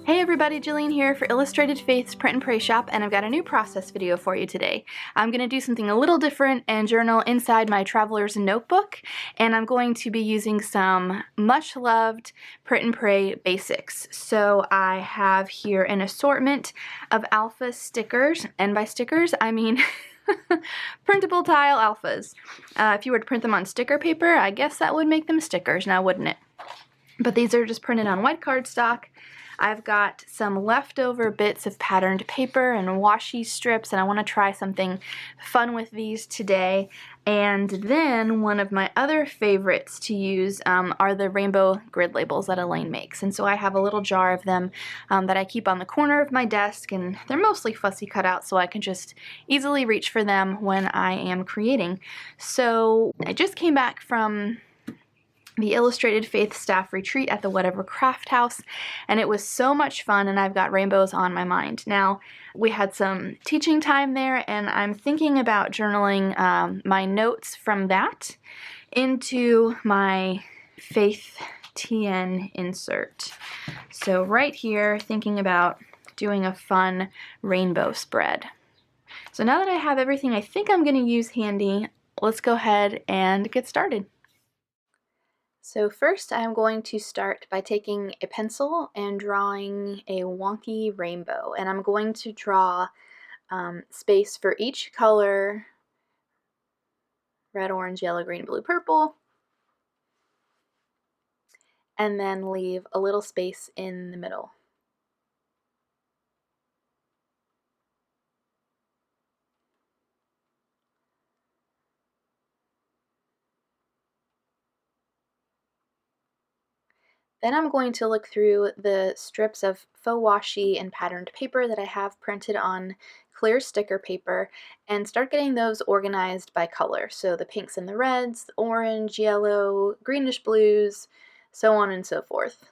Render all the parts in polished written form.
Hey everybody, Jillian here for Illustrated Faith's Print and Pray Shop, and I've got a new process video for you today. I'm going to do something a little different and journal inside my traveler's notebook, and I'm going to be using some much loved Print and Pray basics. So I have here an assortment of alpha stickers, and by stickers I mean printable tile alphas. If you were to print them on sticker paper, I guess that would make them stickers now, wouldn't it? But these are just printed on white cardstock. I've got some leftover bits of patterned paper and washi strips, and I want to try something fun with these today. And then one of my other favorites to use are the rainbow grid labels that Elaine makes. And so I have a little jar of them that I keep on the corner of my desk, and they're mostly fussy cut out so I can just easily reach for them when I am creating. So I just came back from the Illustrated Faith staff retreat at the Whatever Craft House, and it was so much fun, and I've got rainbows on my mind. Now, we had some teaching time there, and I'm thinking about journaling my notes from that into my Faith TN insert. So right here, thinking about doing a fun rainbow spread. So now that I have everything I think I'm going to use handy, let's go ahead and get started. So first I'm going to start by taking a pencil and drawing a wonky rainbow, and I'm going to draw space for each color: red, orange, yellow, green, blue, purple, and then leave a little space in the middle. Then I'm going to look through the strips of faux washi and patterned paper that I have printed on clear sticker paper and start getting those organized by color. So the pinks and the reds, the orange, yellow, greenish blues, so on and so forth.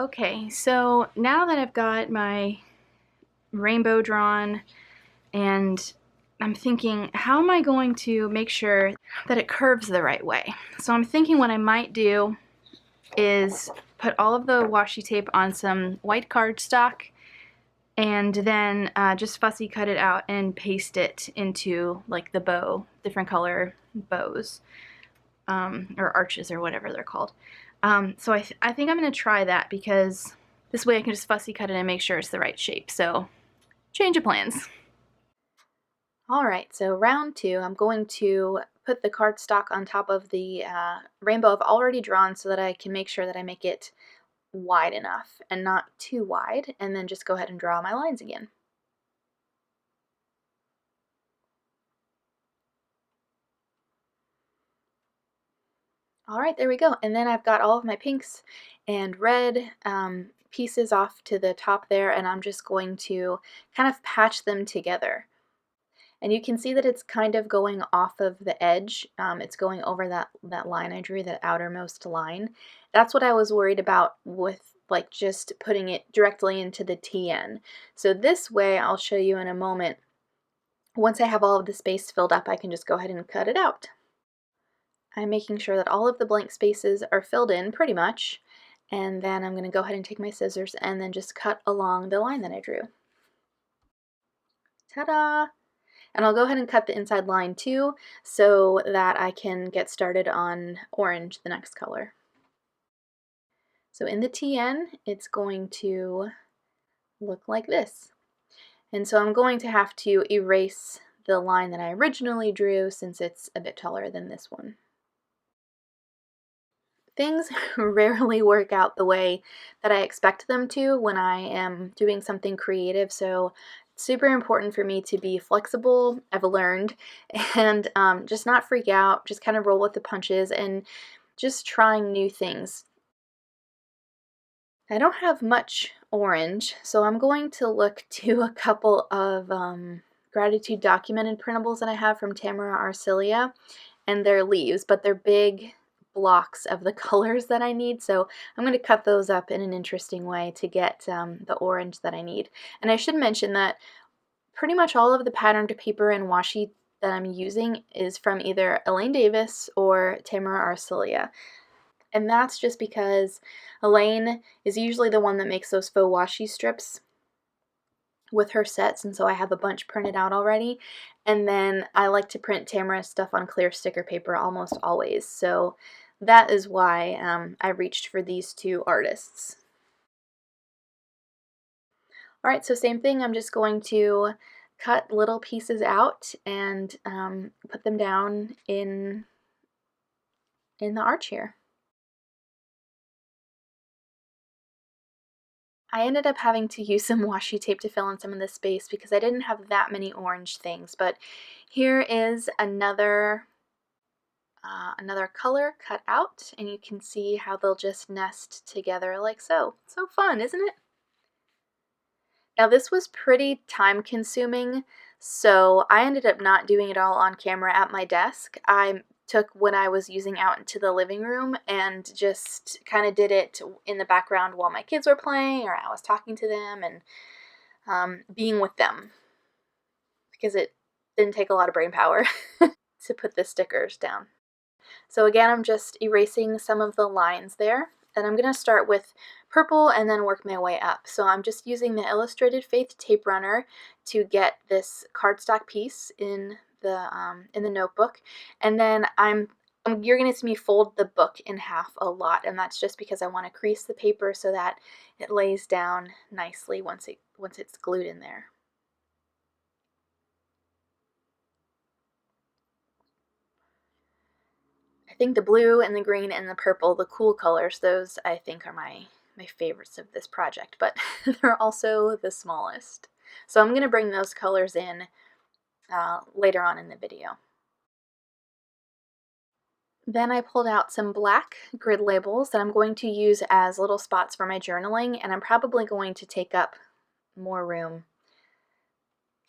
Okay, so now that I've got my rainbow drawn, and I'm thinking, how am I going to make sure that it curves the right way? So I'm thinking what I might do is put all of the washi tape on some white cardstock and then just fussy cut it out and paste it into like the bow, different color bows, or arches or whatever they're called. So I think I'm going to try that, because this way I can just fussy cut it and make sure it's the right shape. So change of plans. Alright, so round two, I'm going to put the cardstock on top of the rainbow I've already drawn so that I can make sure that I make it wide enough and not too wide, and then just go ahead and draw my lines again. Alright, there we go. And then I've got all of my pinks and red pieces off to the top there, and I'm just going to kind of patch them together. And you can see that it's kind of going off of the edge. It's going over that line I drew, that outermost line. That's what I was worried about with like just putting it directly into the TN. So this way, I'll show you in a moment, once I have all of the space filled up, I can just go ahead and cut it out. I'm making sure that all of the blank spaces are filled in pretty much, and then I'm going to go ahead and take my scissors and then just cut along the line that I drew. Ta-da! And I'll go ahead and cut the inside line too, so that I can get started on orange, the next color. So in the TN, it's going to look like this. And so I'm going to have to erase the line that I originally drew, since it's a bit taller than this one. Things rarely work out the way that I expect them to when I am doing something creative, so it's super important for me to be flexible, I've learned, and just not freak out, just kind of roll with the punches and just trying new things. I don't have much orange, so I'm going to look to a couple of gratitude documented printables that I have from Tamara Arcilia, and they're leaves, but they're big blocks of the colors that I need, so I'm going to cut those up in an interesting way to get the orange that I need. And I should mention that pretty much all of the patterned paper and washi that I'm using is from either Elaine Davis or Tamara Arcilia. And that's just because Elaine is usually the one that makes those faux washi strips with her sets, and so I have a bunch printed out already. And then I like to print Tamara stuff on clear sticker paper almost always, so that is why I reached for these two artists. Alright, so same thing, I'm just going to cut little pieces out and put them down in the arch here. I ended up having to use some washi tape to fill in some of the space because I didn't have that many orange things, but here is another color cut out, and you can see how they'll just nest together like so. So fun, isn't it? Now this was pretty time consuming, so I ended up not doing it all on camera at my desk. I took when I was using out into the living room and just kind of did it in the background while my kids were playing or I was talking to them and being with them, because it didn't take a lot of brain power to put the stickers down. So again, I'm just erasing some of the lines there, and I'm going to start with purple and then work my way up. So I'm just using the Illustrated Faith tape runner to get this cardstock piece in the notebook, and then you're going to see me fold the book in half a lot, and that's just because I want to crease the paper so that it lays down nicely once it's glued in there. I think the blue and the green and the purple, the cool colors, those I think are my favorites of this project, but they're also the smallest. So I'm going to bring those colors in later on in the video. Then I pulled out some black grid labels that I'm going to use as little spots for my journaling, and I'm probably going to take up more room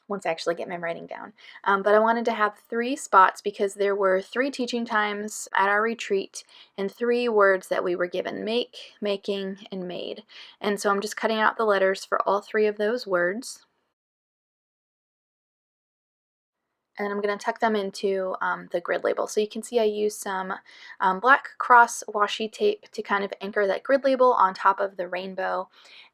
once I actually get my writing down. But I wanted to have 3 spots because there were 3 teaching times at our retreat and 3 words that we were given: make, making, and made. And so I'm just cutting out the letters for all 3 of those words. And I'm going to tuck them into the grid label. So you can see I used some black cross washi tape to kind of anchor that grid label on top of the rainbow.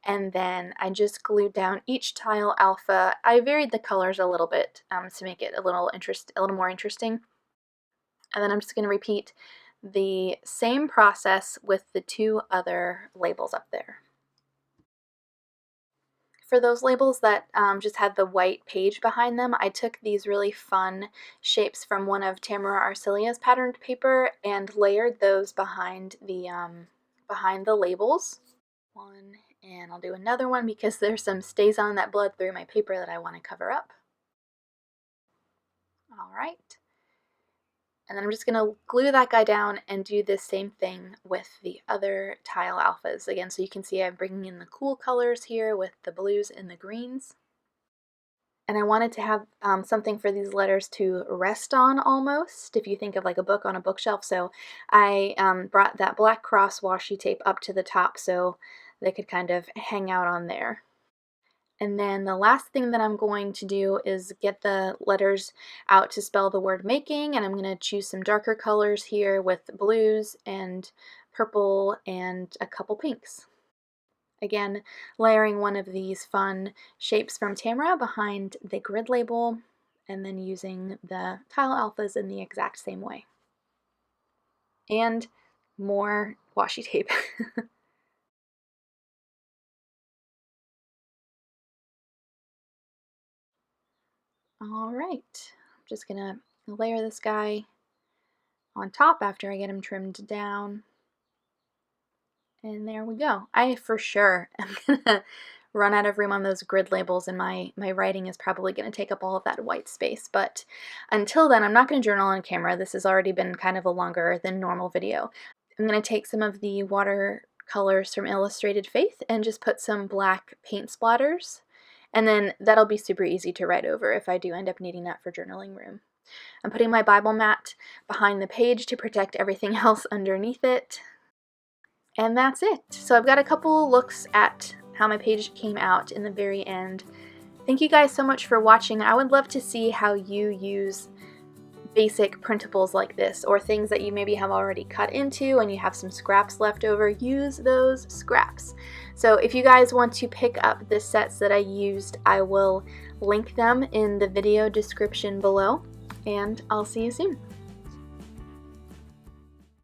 And then I just glued down each tile alpha. I varied the colors a little bit to make it a little more interesting. And then I'm just going to repeat the same process with the 2 other labels up there. For those labels that just had the white page behind them, I took these really fun shapes from one of Tamara Arcelia's patterned paper and layered those behind the labels. One, and I'll do another one because there's some stays on that bled through my paper that I want to cover up. All right. And then I'm just going to glue that guy down and do the same thing with the other tile alphas. Again, so you can see I'm bringing in the cool colors here with the blues and the greens. And I wanted to have something for these letters to rest on almost, if you think of like a book on a bookshelf. So I brought that black cross washi tape up to the top so they could kind of hang out on there. And then the last thing that I'm going to do is get the letters out to spell the word making, and I'm going to choose some darker colors here with blues and purple and a couple pinks. Again, layering one of these fun shapes from Tamara behind the grid label, and then using the tile alphas in the exact same way. And more washi tape. All right, I'm just gonna layer this guy on top after I get him trimmed down. And there we go. I for sure am gonna run out of room on those grid labels, and my writing is probably gonna take up all of that white space. But until then, I'm not gonna journal on camera. This has already been kind of a longer than normal video. I'm gonna take some of the watercolors from Illustrated Faith and just put some black paint splatters, and then that'll be super easy to write over if I do end up needing that for journaling room. I'm putting my Bible mat behind the page to protect everything else underneath it. And that's it. So I've got a couple looks at how my page came out in the very end. Thank you guys so much for watching. I would love to see how you use basic printables like this, or things that you maybe have already cut into and you have some scraps left over, use those scraps. So if you guys want to pick up the sets that I used, I will link them in the video description below, and I'll see you soon.